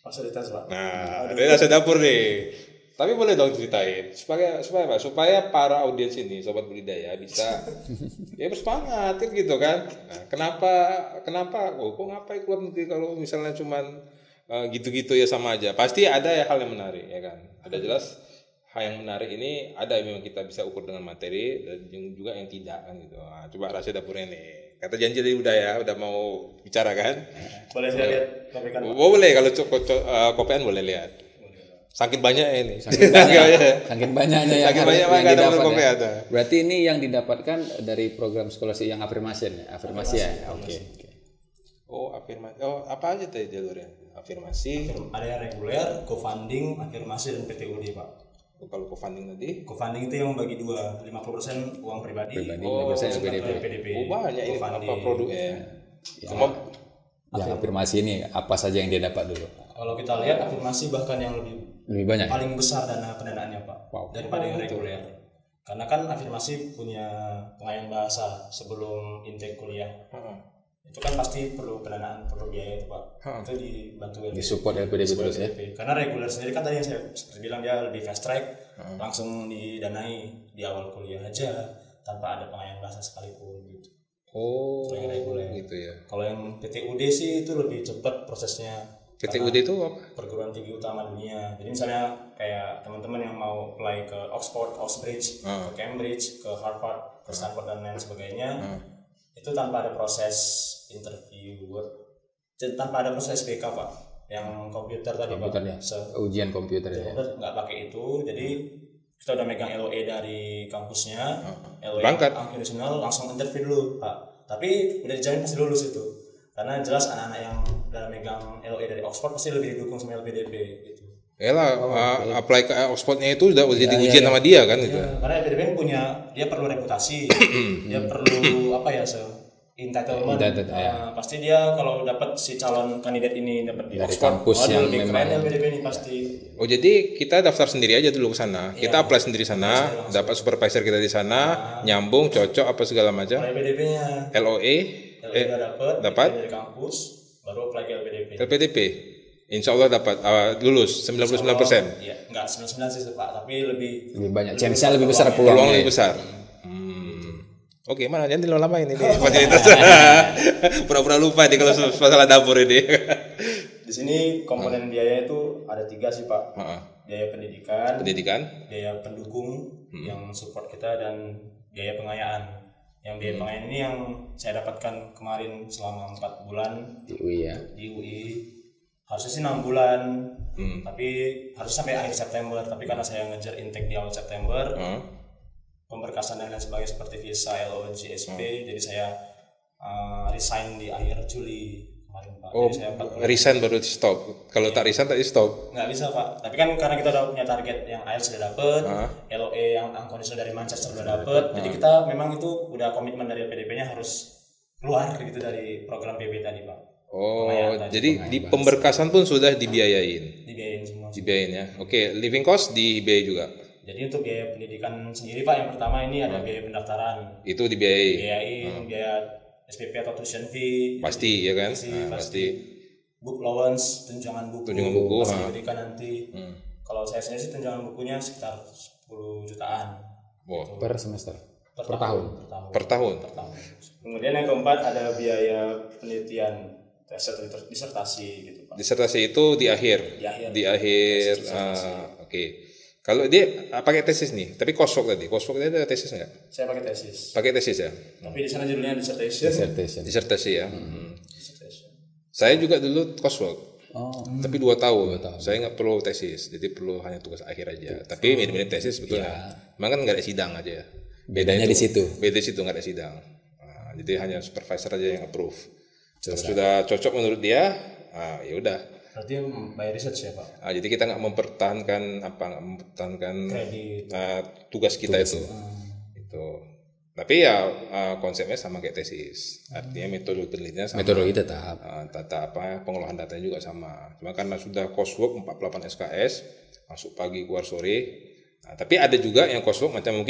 B: Fasilitas Pak.
A: Nah, ada rahasia dapur nih. Tapi boleh dong ceritain supaya para audiens ini sobat budidaya bisa ya bersemangat gitu kan. Nah, kenapa kok ngapain keluar negeri kalau misalnya cuman gitu-gitu ya sama aja. Pasti ada ya hal yang menarik ya kan. Ada jelas hal yang menarik ini ada yang memang kita bisa ukur dengan materi dan juga yang tidak kan gitu. Nah, coba rahasia dapurnya nih. Kata janji tadi udah mau bicara kan?
B: Boleh saya lihat kopian?
A: Boleh kalau kopian boleh lihat. Saking banyak ini.
C: Saking banyaknya yang
A: didapat.
C: Ya. Berarti ini yang didapatkan dari program scholarship yang afirmasi ya? Afirmasi ya. Oke.
A: Oh, afirmasi. Oh, apa aja tadi jalurnya? Afirmasi.
B: Ada yang reguler, co-funding, afirmasi dan PTUD, Pak.
A: Kalau co-funding tadi?
B: Co-funding itu yang bagi dua, 50% uang pribadi,
C: 50%
B: LPDP.
A: Oh, banyak ini apa produknya?
C: Yang afirmasi ini apa saja yang dia dapat dulu?
B: Kalau kita lihat afirmasi bahkan yang lebih
C: banyak.
B: Paling besar pendanaannya Pak, daripada yang reguler. Karena kan afirmasi punya pengayaan bahasa sebelum intake kuliah. Itu kan pasti perlu pendanaan, perlu biaya itu Pak. Itu dibantu
C: disupport LPDP terus ya.
B: Karena reguler sendiri kan tadi yang saya bilang dia lebih fast track, langsung didanai di awal kuliah aja tanpa ada pengayaan bahasa sekalipun gitu.
A: Oh,
B: yang reguler
A: gitu ya.
B: Kalau yang PTUD sih itu lebih cepat prosesnya.
A: PTUD itu apa?
B: Perguruan tinggi utama dunia. Jadi misalnya kayak teman-teman yang mau apply ke Oxford, Oxbridge, ke Cambridge, ke Harvard, ke Stanford dan lain sebagainya, itu tanpa ada proses interview, tanpa ada proses SPK Pak. Yang komputer tadi Pak.
C: Ujian komputer ya.
B: Nggak pakai itu, jadi kita udah megang LOE dari kampusnya, LOE nasional langsung interview dulu Pak. Tapi udah dijamin pasti lulus itu. Karena jelas anak-anak yang udah megang LOE dari Oxford pasti lebih didukung sama LPDP gitu.
A: Yalah, apply ke Oxfordnya itu udah jadi ujian sama dia kan gitu.
B: Karena LPDP dia perlu reputasi, dia perlu entitlement. Pasti dia kalau dapat si calon kandidat ini dapat di Oxford,
C: kampus yang
B: lebih keren LPDP ini pasti.
A: Oh jadi kita daftar sendiri aja dulu ke sana, kita apply sendiri sana, dapat supervisor kita di sana, nyambung, cocok apa segala macam.
B: LPDP-nya.
A: LOE dapat
B: dari kampus, baru apply ke
A: LPDP. Insya Allah dapat lulus 99%.
B: Iya, enggak 99 sih Pak, tapi lebih
C: banyak, chance-nya lebih besar, peluang
A: lebih besar. Oke, mana jangan lama ini fasilitas. Pura-pura lupa nih kalau masalah dapur ini.
B: Di sini komponen biaya itu ada 3 sih Pak. Biaya pendidikan, biaya pendukung yang support kita, dan biaya pengayaan. Yang biaya pengayaan ini yang saya dapatkan kemarin selama 4 bulan
C: di UI ya.
B: Di UI harusnya sih 6 bulan, tapi harus sampai akhir September. Tapi karena saya ngejar intake di awal September, pemberkasan dan lain sebagainya seperti visa, LO, GSP, jadi saya resign di akhir Juli kemarin Pak.
A: Oh,
B: jadi saya
A: resign baru di stop. Kalau tak resign tak di stop.
B: Nggak bisa Pak. Tapi kan karena kita udah punya target yang IELTS sudah dapet, LOE yang unconditional dari Manchester sudah dapet, jadi kita memang itu udah komitmen dari PDP-nya harus keluar gitu dari program PB tadi Pak.
A: Oh, jadi di pemberkasan pun sudah dibiayain.
B: Dibiayain semua.
A: Dibiayain ya. Oke, living cost dibiayai juga.
B: Jadi untuk biaya pendidikan sendiri Pak, yang pertama ini ada biaya pendaftaran.
A: Itu dibiayai.
B: Biaya SPP atau tuition fee.
A: Pasti ya kan? Pasti.
B: Book allowance, tunjangan buku.
A: Pasti
B: diberikan nanti. Kalau saya sendiri sih tunjangan bukunya sekitar 10 jutaan.
A: Wow.
C: Per semester.
B: Per
C: tahun.
A: Per tahun.
B: Kemudian yang keempat ada biaya penelitian disertasi gitu Pak.
A: Disertasi itu di akhir. Di akhir. Oke. Kalau dia pakai tesis nih, tapi coursework tadi ada tesis nggak?
B: Saya pakai tesis.
A: Pakai tesis ya.
B: Tapi di sana judulnya dissertation.
A: Disertasi ya.
B: Dissertation.
A: Saya juga dulu coursework. Tapi 2 tahun. Saya nggak perlu tesis, jadi perlu hanya tugas akhir aja. Tapi mirip-mirip tesis sebetulnya. Memang kan nggak ada sidang aja.
C: Bedanya di situ.
A: Beda di situ nggak ada sidang. Nah, jadi hanya supervisor aja yang approve. Kalau sudah cocok menurut dia, ya udah.
B: Berarti by research ya Pak?
A: Jadi kita nggak mempertahankan
B: kredit.
A: Tugas kita itu. Tapi ya konsepnya sama kayak tesis. Artinya metode penelitiannya sama.
C: Metodologi tetap.
A: Tata pengolahan datanya juga sama. Cuma karena sudah coursework 48 SKS, masuk pagi keluar sore. Nah, tapi ada juga yang coursework macam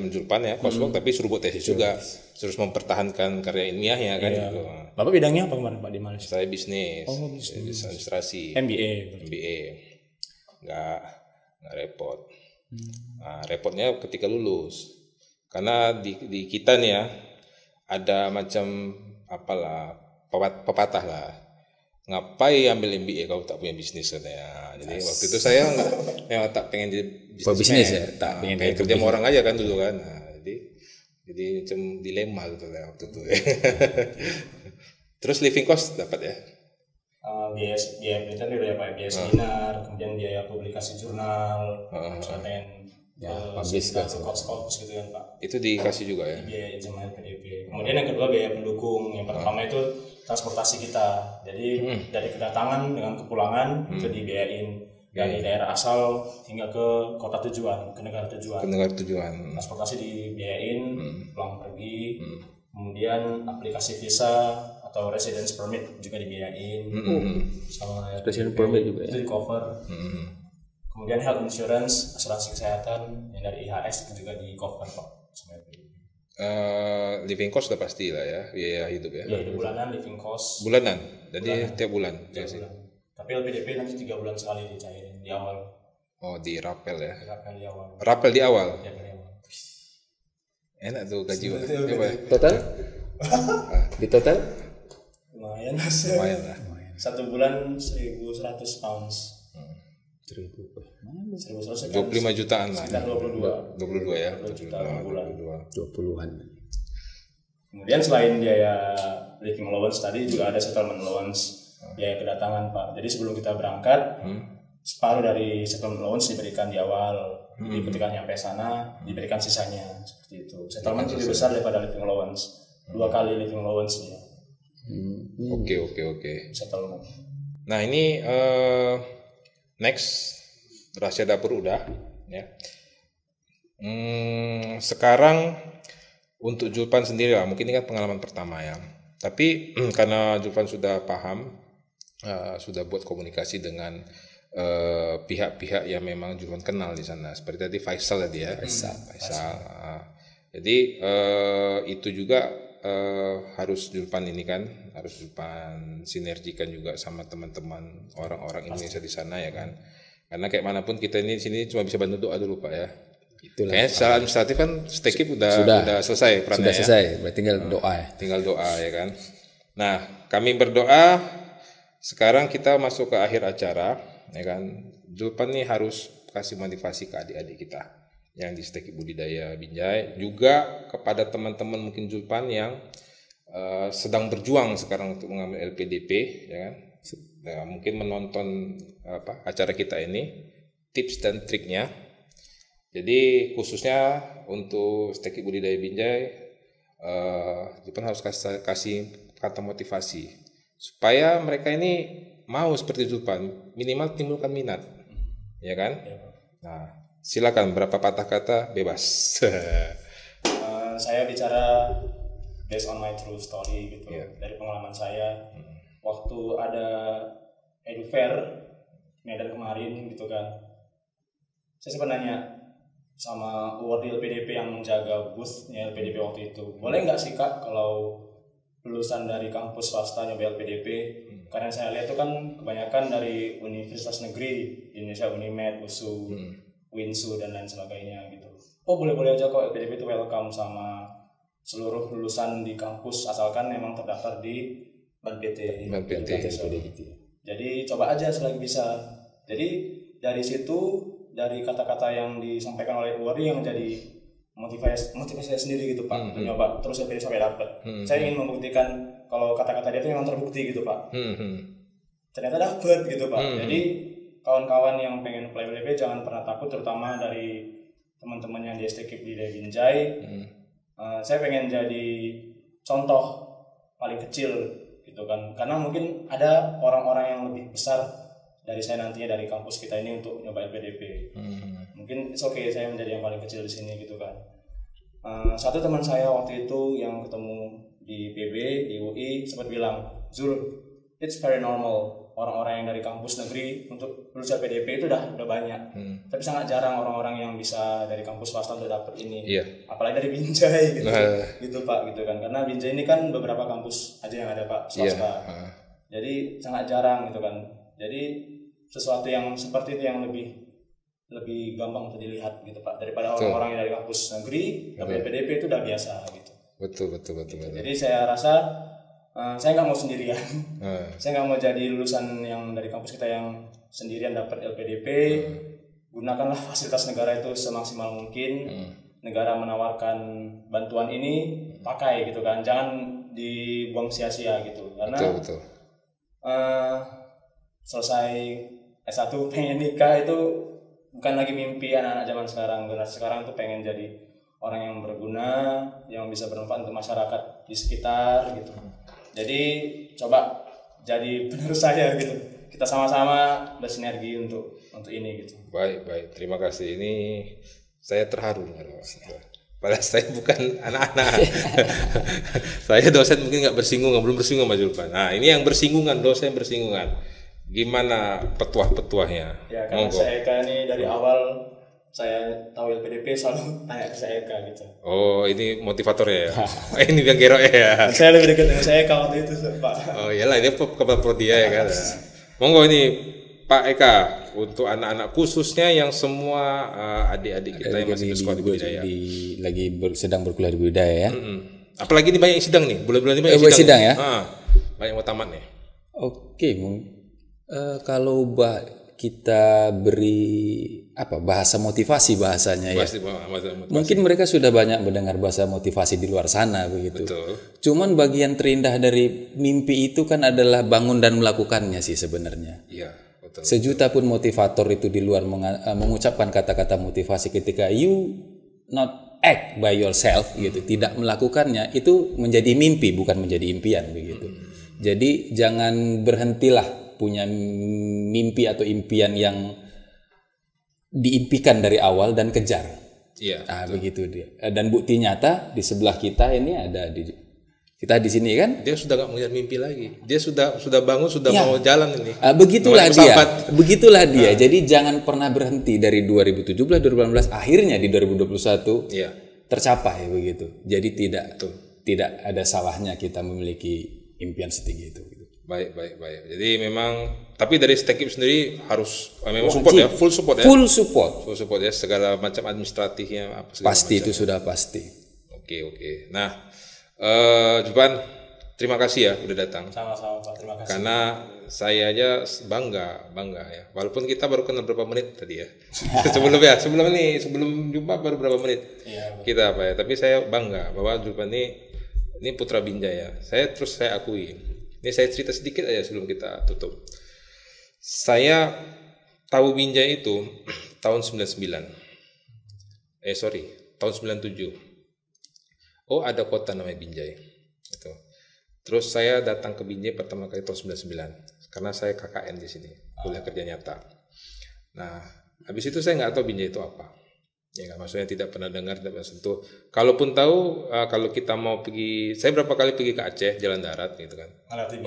A: Julpan ya, coursework tapi suruh buat tesis juga. Terus mempertahankan karya ilmiahnya kan gitu.
B: Bapak bidangnya apa kemarin Pak di Malaysia?
A: Saya bisnis. Bisnis administrasi.
B: MBA.
A: Nggak repot. Nah, repotnya ketika lulus. Karena di kita nih ya ada macam pepatah lah. Ngapain ambil MBA kalau tak punya bisnis katanya. Jadi waktu itu saya nggak tak pengen jadi
C: bisnis ya, tak pengen
A: kerja sama orang aja kan dulu kan. Nah, jadi macam dilema gitu lah waktu itu. Terus living cost dapat ya?
B: Biaya penelitian udah ya Pak, biaya seminar, kemudian biaya publikasi jurnal, sampai publish ke skops gitu kan Pak.
A: Itu dikasih juga ya?
B: Biaya sama LPDP. Kemudian yang kedua biaya pendukung. Yang pertama itu transportasi kita. Jadi dari kedatangan dengan kepulangan itu dibiayain dari daerah asal hingga ke kota tujuan, ke negara tujuan. Transportasi dibiayain, pulang pergi. Kemudian aplikasi visa atau residence permit juga dibiayain. Sama
C: residence permit juga
B: itu di cover. Kemudian health insurance, asuransi kesehatan yang dari IHS juga di cover Pak.
A: Living cost udah pasti lah ya, biaya hidup ya.
B: Iya, itu bulanan living cost.
A: Bulanan, jadi tiap bulan.
B: Tapi LPDP nanti 3 bulan sekali dicairin di awal.
A: Oh, di rapel ya?
B: Rapel di awal.
A: Rapel di awal?
B: Ya, di awal.
A: Enak tuh gaji.
C: Total? Di total?
B: Lumayan lah.
A: 1
B: bulan 1.100 pounds.
A: 25 jutaan lah.
B: Sekitar
A: 22 ya.
C: 20-an.
B: Kemudian selain biaya living allowance tadi juga ada settlement allowance, biaya kedatangan Pak. Jadi sebelum kita berangkat, separuh dari settlement allowance diberikan di awal. Jadi ketika nyampe sana diberikan sisanya seperti itu. Settlement lebih besar daripada living allowance. 2 kali living allowance-nya.
A: Oke.
B: Settlement.
A: Nah, ini next rahasia dapur udah ya. Sekarang untuk Julpan sendiri lah, mungkin ini kan pengalaman pertama ya. Tapi karena Julpan sudah paham, sudah buat komunikasi dengan pihak-pihak yang memang Julpan kenal di sana. Seperti tadi Faisal tadi ya. Faisal. Jadi itu juga harus Julpan ini kan, harus Julpan sinergikan juga sama teman-teman orang-orang Indonesia di sana ya kan. Karena kayak manapun kita ini di sini cuma bisa bantu doa dulu Pak ya. Kayaknya secara administratif kan Stekip udah selesai perannya.
C: Sudah selesai, berarti tinggal doa ya.
A: Tinggal doa ya kan. Nah, kami berdoa. Sekarang kita masuk ke akhir acara ya kan. Julpan nih harus kasih motivasi ke adik-adik kita yang di Stekip Budidaya Binjai, juga kepada teman-teman mungkin Julpan yang sedang berjuang sekarang untuk mengambil LPDP ya kan. Nah, mungkin menonton acara kita ini, tips dan triknya. Jadi khususnya untuk Stekip Budidaya Binjai, Julpan harus kasih kata motivasi supaya mereka ini mau seperti Julpan, minimal timbulkan minat, ya kan? Nah, silakan berapa patah kata bebas.
B: Saya bicara based on my true story gitu, dari pengalaman saya. Waktu ada Edufair Medan kemarin gitu kan, saya sempat nanya sama award LPDP yang menjaga boothnya LPDP waktu itu, boleh nggak sih Kak kalau lulusan dari kampus swasta nyoba LPDP? Karena saya lihat itu kan kebanyakan dari universitas negeri di Indonesia, Unimed, USU. Winsu dan lain sebagainya gitu. Oh boleh-boleh aja kok, LPDP itu welcome sama seluruh lulusan di kampus asalkan memang terdaftar di BAN-PT. Jadi coba aja selagi bisa. Jadi dari situ, dari kata-kata yang disampaikan oleh Wari yang menjadi motivasi saya sendiri gitu Pak, untuk nyoba terus LPDP sampai dapat. Saya ingin membuktikan kalau kata-kata dia itu memang terbukti gitu Pak. Ternyata dapat gitu Pak. Jadi kawan-kawan yang pengen apply LPDP jangan pernah takut, terutama dari teman-teman yang di STKIP di Binjai. Saya pengen jadi contoh paling kecil gitu kan, karena mungkin ada orang-orang yang lebih besar dari saya nantinya dari kampus kita ini untuk nyoba LPDP. Mungkin it's okay saya menjadi yang paling kecil di sini gitu kan. Satu teman saya waktu itu yang ketemu di PB di UI sempat bilang, Zul, it's very normal orang-orang yang dari kampus negeri untuk lulus LPDP itu udah banyak. Tapi sangat jarang orang-orang yang bisa dari kampus swasta untuk dapat ini. Apalagi dari Binjai gitu. Gitu Pak gitu kan. Karena Binjai ini kan beberapa kampus aja yang ada Pak swasta. Jadi sangat jarang gitu kan. Jadi sesuatu yang seperti itu yang lebih gampang untuk dilihat gitu Pak, daripada orang-orang yang dari kampus negeri dapat LPDP itu udah biasa gitu. Betul. Jadi saya rasa saya nggak mau sendirian. Saya nggak mau jadi lulusan yang dari kampus kita yang sendirian dapat LPDP. Gunakanlah fasilitas negara itu semaksimal mungkin. Negara menawarkan bantuan ini, pakai gitu kan. Jangan dibuang sia-sia gitu. Karena selesai S1 pengen nikah itu bukan lagi mimpi anak-anak zaman sekarang. Generasi sekarang tuh pengen jadi orang yang berguna, yang bisa bermanfaat untuk masyarakat di sekitar gitu. Jadi coba jadi penerus saya gitu. Kita sama-sama bersinergi untuk ini gitu.
A: Baik. Terima kasih. Ini saya terharu dengar Mas. Padahal saya bukan anak-anak. Saya dosen mungkin belum bersinggungan Mas Julpan. Nah, ini yang bersinggungan, dosen bersinggungan. Gimana petuah-petuahnya?
B: Ya, karena saya ini dari awal saya tahu LPDP selalu tanya ke saya gitu. Oh,
A: ini motivatornya ya. Ini yang gerok ya.
B: Saya lebih dekat dengan saya waktu itu Pak.
A: Oh iyalah, ini kepala prodi ya kan. Monggo ini Pak Eka untuk anak-anak khususnya yang semua adik-adik kita yang masih sekolah di budidaya.
C: Sedang berkuliah di budidaya ya.
A: Apalagi ini banyak yang sidang nih, bulan-bulan ini banyak
C: sidang ya.
A: Banyak mau tamat nih.
C: Oke, kalau kita beri bahasa motivasi bahasanya ya.
A: Motivasi.
C: Mungkin mereka sudah banyak mendengar bahasa motivasi di luar sana begitu.
A: Betul.
C: Cuman bagian terindah dari mimpi itu kan adalah bangun dan melakukannya sih sebenarnya.
A: Iya, betul.
C: Sejuta pun motivator itu di luar mengucapkan kata-kata motivasi, ketika you not act by yourself gitu, tidak melakukannya, itu menjadi mimpi bukan menjadi impian begitu. Jadi jangan berhentilah punya mimpi atau impian yang diimpikan dari awal dan kejar.
A: Iya.
C: Begitu dia. Dan bukti nyata di sebelah kita ini ada kita di sini kan.
A: Dia sudah nggak mengejar mimpi lagi. Dia sudah bangun, sudah mau jalan ini.
C: Begitulah dia. Jadi jangan pernah berhenti dari 2017, 2018, akhirnya di 2021 tercapai begitu. Jadi tidak ada salahnya kita memiliki impian setinggi itu.
A: Baik. Jadi memang, tapi dari STKIP sendiri harus memang support ya, full support ya, segala macam administratifnya
C: pasti itu sudah pasti.
A: Oke. Nah, Julpan, terima kasih ya udah datang.
B: Sama-sama Pak, terima kasih.
A: Karena saya aja bangga ya. Walaupun kita baru kenal berapa menit tadi ya. sebelum jumpa baru berapa menit.
B: Iya,
A: kita ya. Tapi saya bangga bahwa Julpan ini putra Binjai ya. Saya akui. Ini saya cerita sedikit aja sebelum kita tutup. Saya tahu Binjai itu tahun 99. Tahun 97. Oh, ada kota namanya Binjai. Gitu. Terus saya datang ke Binjai pertama kali tahun 99 karena saya KKN di sini, kuliah kerja nyata. Nah, habis itu saya nggak tahu Binjai itu apa. Ya nggak, maksudnya tidak pernah dengar, tidak pernah sentuh. Kalaupun tahu, kalau kita mau pergi, saya berapa kali pergi ke Aceh jalan darat gitu kan.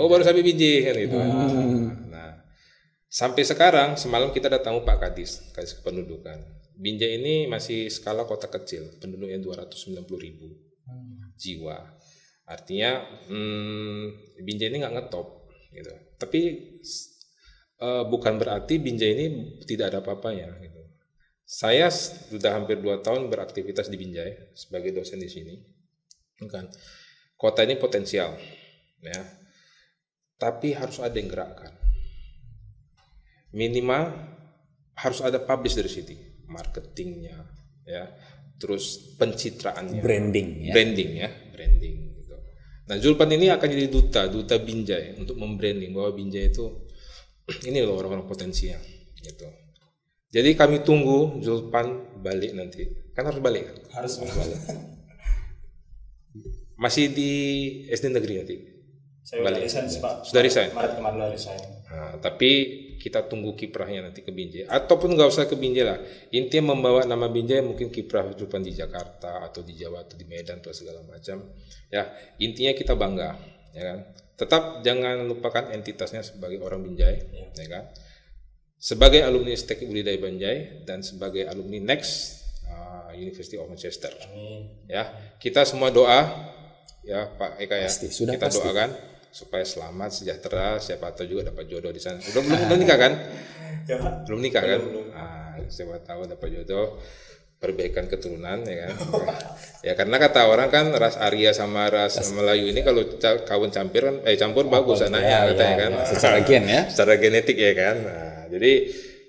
A: Oh, baru sampai Binjai kan gitu. Nah, sampai sekarang semalam kita datang Pak Kadis kependudukan. Binjai ini masih skala kota kecil, penduduknya 290.000 jiwa. Artinya Binjai ini nggak ngetop gitu. Tapi bukan berarti Binjai ini tidak ada apa-apanya gitu. Saya sudah hampir 2 tahun beraktivitas di Binjai sebagai dosen di sini. Kan, kota ini potensial, ya. Tapi harus ada yang gerakkan. Minimal harus ada publish dari sini, marketingnya, ya. Terus pencitraannya, branding. Gitu. Nah, Zulpan ini akan jadi duta Binjai untuk membranding bahwa Binjai itu ini loh orang-orang potensial, gitu. Jadi kami tunggu Zulpan balik nanti, kan harus balik kan?
B: Harus balik.
A: Masih di SD negeri nanti.
B: Saya
A: balik.
B: Sudah resign. Maret kemarin udah resign.
A: Nah, tapi kita tunggu kiprahnya nanti ke Binjai, ataupun nggak usah ke Binjai lah. Intinya membawa nama Binjai, mungkin kiprah Zulpan di Jakarta atau di Jawa atau di Medan atau segala macam. Ya, intinya kita bangga, ya kan. Tetap jangan lupakan entitasnya sebagai orang Binjai, ya kan. Sebagai alumni Stek Budidaya Binjai dan sebagai alumni Next University of Manchester. Ya, kita semua doa ya Pak Eka ya. Kita doakan supaya selamat, sejahtera, siapa tahu juga dapat jodoh di sana. Belum nikah kan?
B: Ya, Pak.
A: Belum nikah kan? Siapa tahu dapat jodoh, perbaikan keturunan ya kan. Ya karena kata orang kan ras Arya sama ras Melayu ini kalau kawin campur bagus anaknya katanya kan.
C: Secara gen ya.
A: Secara genetik ya kan. Nah, jadi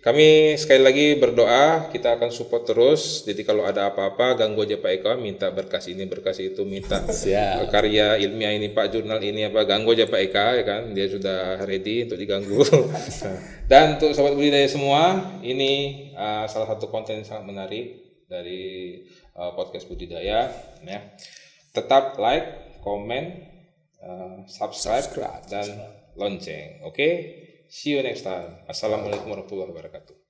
A: kami sekali lagi berdoa, kita akan support terus. Jadi kalau ada apa-apa ganggu aja Pak Eka, minta berkas ini berkas itu, minta karya ilmiah ini Pak, jurnal ini apa, ganggu aja Pak Eka ya kan. Dia sudah ready untuk diganggu. Dan untuk sobat budidaya semua, ini salah satu konten yang sangat menarik dari podcast budidaya ya. Tetap like, komen, subscribe dan lonceng. Oke? See you next time. Assalamualaikum warahmatullahi wabarakatuh.